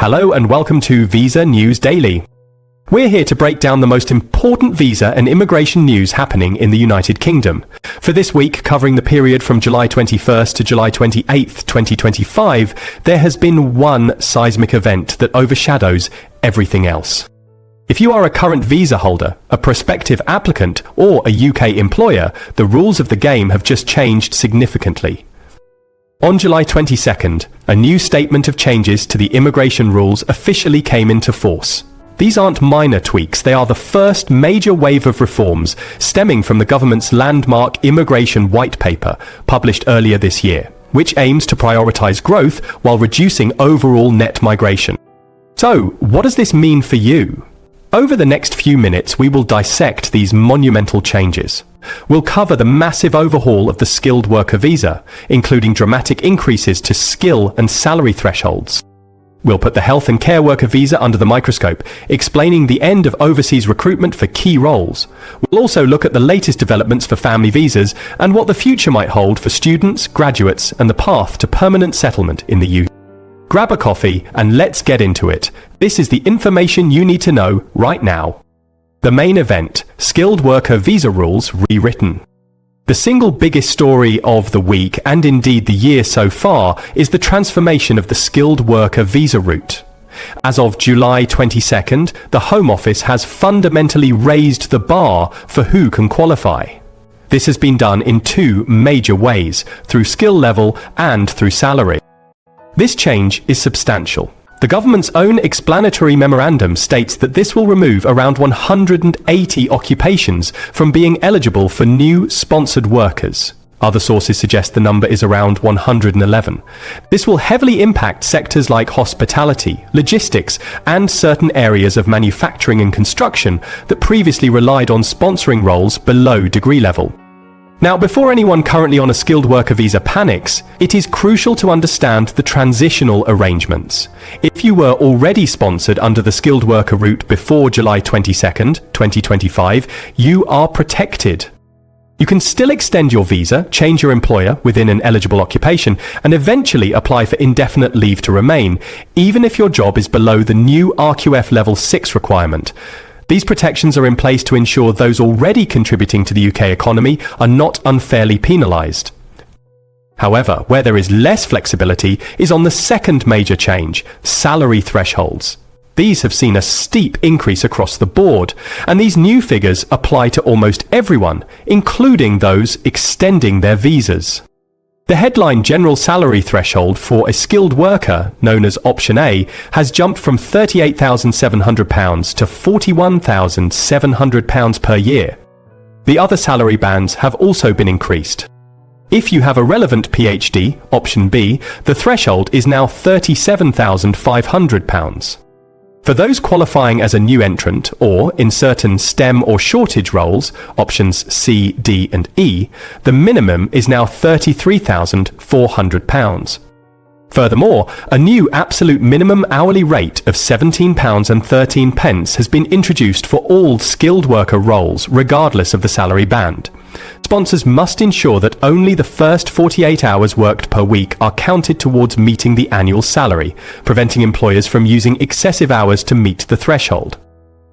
Hello and welcome to Visa News Daily. We're here to break down the most important visa and immigration news happening in the United Kingdom. For this week, covering the period from July 21st to July 28th, 2025, there has been one seismic event that overshadows everything else. If you are a current visa holder, a prospective applicant, or a UK employer, the rules of the game have just changed significantly. On July 22nd, a new statement of changes to the immigration rules officially came into force. These aren't minor tweaks, they are the first major wave of reforms stemming from the government's landmark Immigration White Paper, published earlier this year, which aims to prioritise growth while reducing overall net migration. So, what does this mean for you? Over the next few minutes, we will dissect these monumental changes. We'll cover the massive overhaul of the skilled worker visa, including dramatic increases to skill and salary thresholds. We'll put the health and care worker visa under the microscope, explaining the end of overseas recruitment for key roles. We'll also look at the latest developments for family visas and what the future might hold for students, graduates, and the path to permanent settlement in the UK. Grab a coffee and let's get into it. This is the information you need to know right now. The main event, skilled worker visa rules rewritten. The single biggest story of the week, and indeed the year so far, is the transformation of the skilled worker visa route. As of July 22nd, the Home Office has fundamentally raised the bar for who can qualify. This has been done in two major ways, through skill level and through salary. This change is substantial. The government's own explanatory memorandum states that this will remove around 180 occupations from being eligible for new sponsored workers. Other sources suggest the number is around 111. This will heavily impact sectors like hospitality, logistics, and certain areas of manufacturing and construction that previously relied on sponsoring roles below degree level. Now, before anyone currently on a skilled worker visa panics, it is crucial to understand the transitional arrangements. If you were already sponsored under the skilled worker route before July 22nd, 2025, you are protected. You can still extend your visa, change your employer within an eligible occupation, and eventually apply for indefinite leave to remain, even if your job is below the new RQF Level 6 requirement. These protections are in place to ensure those already contributing to the UK economy are not unfairly penalised. However, where there is less flexibility is on the second major change, salary thresholds. These have seen a steep increase across the board, and these new figures apply to almost everyone, including those extending their visas. The headline general salary threshold for a skilled worker, known as Option A, has jumped from £38,700 to £41,700 per year. The other salary bands have also been increased. If you have a relevant PhD, Option B, the threshold is now £37,500. For those qualifying as a new entrant, or in certain STEM or shortage roles, options C, D and E, the minimum is now £33,400. Furthermore, a new absolute minimum hourly rate of £17.13 has been introduced for all skilled worker roles, regardless of the salary band. Sponsors must ensure that only the first 48 hours worked per week are counted towards meeting the annual salary, preventing employers from using excessive hours to meet the threshold.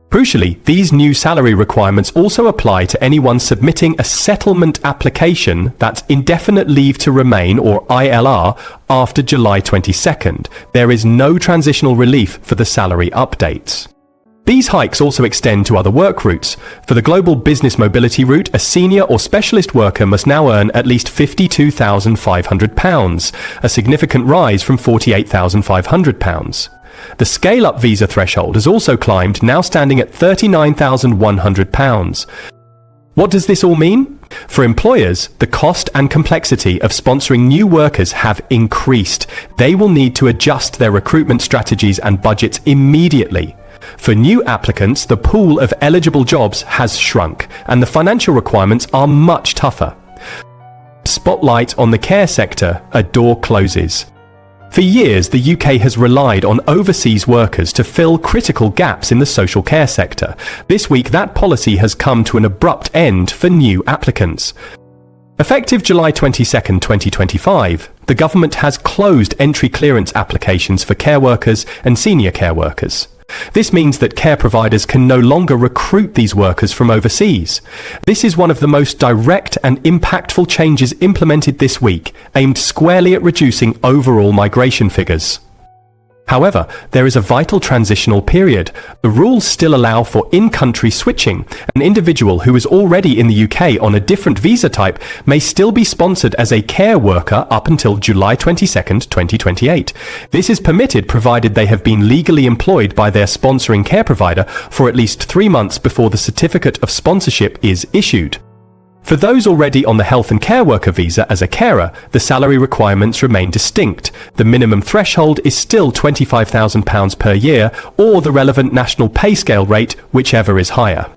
Crucially, these new salary requirements also apply to anyone submitting a settlement application, that's indefinite leave to remain or ILR, after July 22nd. There is no transitional relief for the salary updates. These hikes also extend to other work routes. For the Global Business Mobility route, a senior or specialist worker must now earn at least £52,500, a significant rise from £48,500. The scale-up visa threshold has also climbed, now standing at £39,100. What does this all mean? For employers, the cost and complexity of sponsoring new workers have increased. They will need to adjust their recruitment strategies and budgets immediately. For new applicants, the pool of eligible jobs has shrunk, and the financial requirements are much tougher. Spotlight on the care sector, a door closes. For years, the UK has relied on overseas workers to fill critical gaps in the social care sector. This week, that policy has come to an abrupt end for new applicants. Effective July 22, 2025, the government has closed entry clearance applications for care workers and senior care workers. This means that care providers can no longer recruit these workers from overseas. This is one of the most direct and impactful changes implemented this week, aimed squarely at reducing overall migration figures. However, there is a vital transitional period. The rules still allow for in-country switching. An individual who is already in the UK on a different visa type may still be sponsored as a care worker up until July 22, 2028. This is permitted provided they have been legally employed by their sponsoring care provider for at least 3 months before the certificate of sponsorship is issued. For those already on the health and care worker visa as a carer, the salary requirements remain distinct. The minimum threshold is still £25,000 per year, or the relevant national pay scale rate, whichever is higher.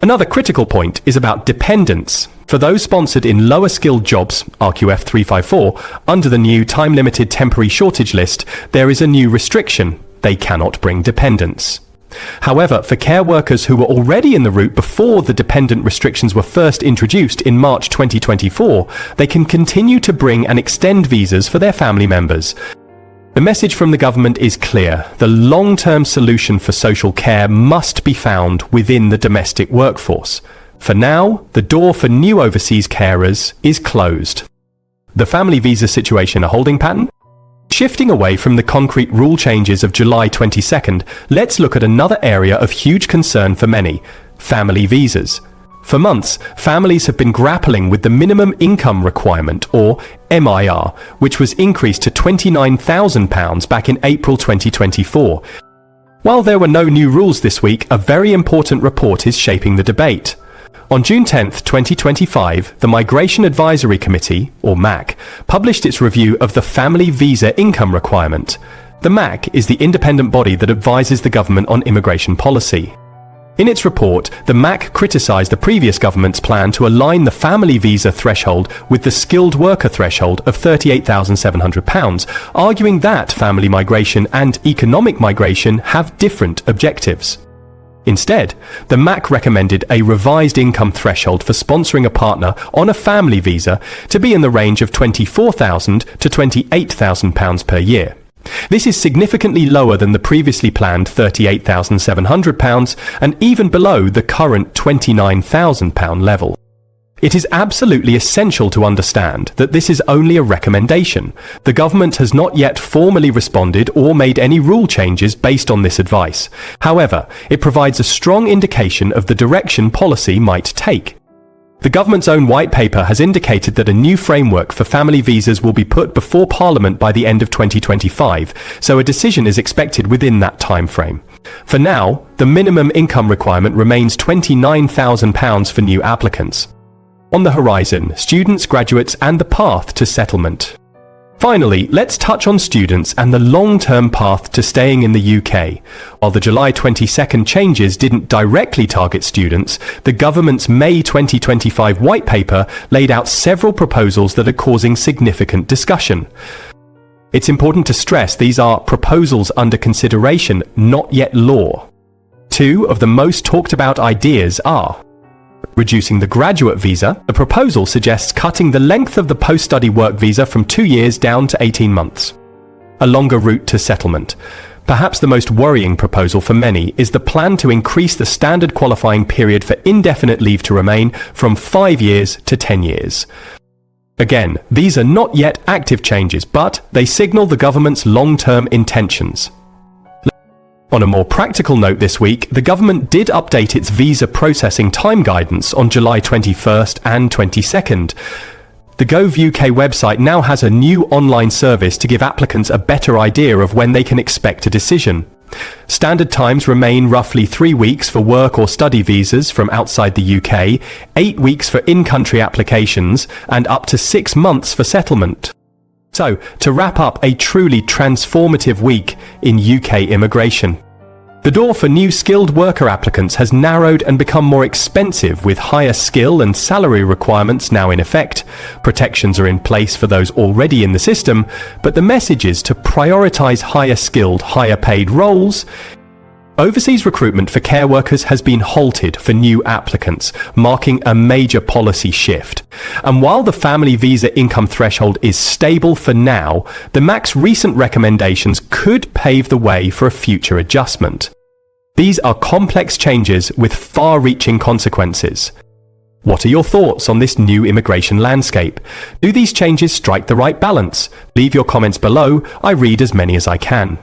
Another critical point is about dependents. For those sponsored in lower skilled jobs, RQF 354, under the new time-limited temporary shortage list, there is a new restriction: they cannot bring dependents. However, for care workers who were already in the route before the dependent restrictions were first introduced in March 2024, they can continue to bring and extend visas for their family members. The message from the government is clear: the long-term solution for social care must be found within the domestic workforce. For now, the door for new overseas carers is closed. The family visa situation a holding pattern? Shifting away from the concrete rule changes of July 22nd, let's look at another area of huge concern for many: family visas. For months, families have been grappling with the minimum income requirement, or MIR, which was increased to £29,000 back in April 2024. While there were no new rules this week, a very important report is shaping the debate. On June 10, 2025, the Migration Advisory Committee, or MAC, published its review of the family visa income requirement. The MAC is the independent body that advises the government on immigration policy. In its report, the MAC criticised the previous government's plan to align the family visa threshold with the skilled worker threshold of £38,700, arguing that family migration and economic migration have different objectives. Instead, the MAC recommended a revised income threshold for sponsoring a partner on a family visa to be in the range of £24,000 to £28,000 per year. This is significantly lower than the previously planned £38,700 and even below the current £29,000 level. It is absolutely essential to understand that this is only a recommendation. The government has not yet formally responded or made any rule changes based on this advice. However, it provides a strong indication of the direction policy might take. The government's own white paper has indicated that a new framework for family visas will be put before Parliament by the end of 2025, so a decision is expected within that time frame. For now, the minimum income requirement remains £29,000 for new applicants. On the horizon, students, graduates, and the path to settlement. Finally, let's touch on students and the long-term path to staying in the UK. While the July 22nd changes didn't directly target students, the government's May 2025 white paper laid out several proposals that are causing significant discussion. It's important to stress these are proposals under consideration, not yet law. Two of the most talked about ideas are: reducing the graduate visa. The proposal suggests cutting the length of the post-study work visa from 2 years down to 18 months. A longer route to settlement. Perhaps the most worrying proposal for many is the plan to increase the standard qualifying period for indefinite leave to remain from 5 years to 10 years. Again, these are not yet active changes, but they signal the government's long-term intentions. On a more practical note this week, the government did update its visa processing time guidance on July 21st and 22nd. The Gov.uk website now has a new online service to give applicants a better idea of when they can expect a decision. Standard times remain roughly 3 weeks for work or study visas from outside the UK, 8 weeks for in-country applications, and up to 6 months for settlement. So, to wrap up a truly transformative week in UK immigration. The door for new skilled worker applicants has narrowed and become more expensive, with higher skill and salary requirements now in effect. Protections are in place for those already in the system, but the message is to prioritise higher skilled, higher paid roles. Overseas recruitment for care workers has been halted for new applicants, marking a major policy shift. And while the family visa income threshold is stable for now, the MAC's recent recommendations could pave the way for a future adjustment. These are complex changes with far-reaching consequences. What are your thoughts on this new immigration landscape? Do these changes strike the right balance? Leave your comments below. I read as many as I can.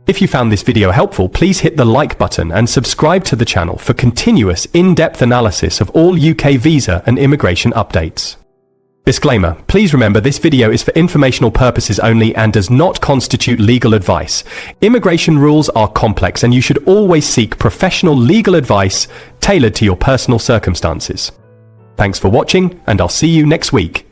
If you found this video helpful, please hit the like button and subscribe to the channel for continuous in-depth analysis of all UK visa and immigration updates. Disclaimer, please remember this video is for informational purposes only and does not constitute legal advice. Immigration rules are complex and you should always seek professional legal advice tailored to your personal circumstances. Thanks for watching, and I'll see you next week.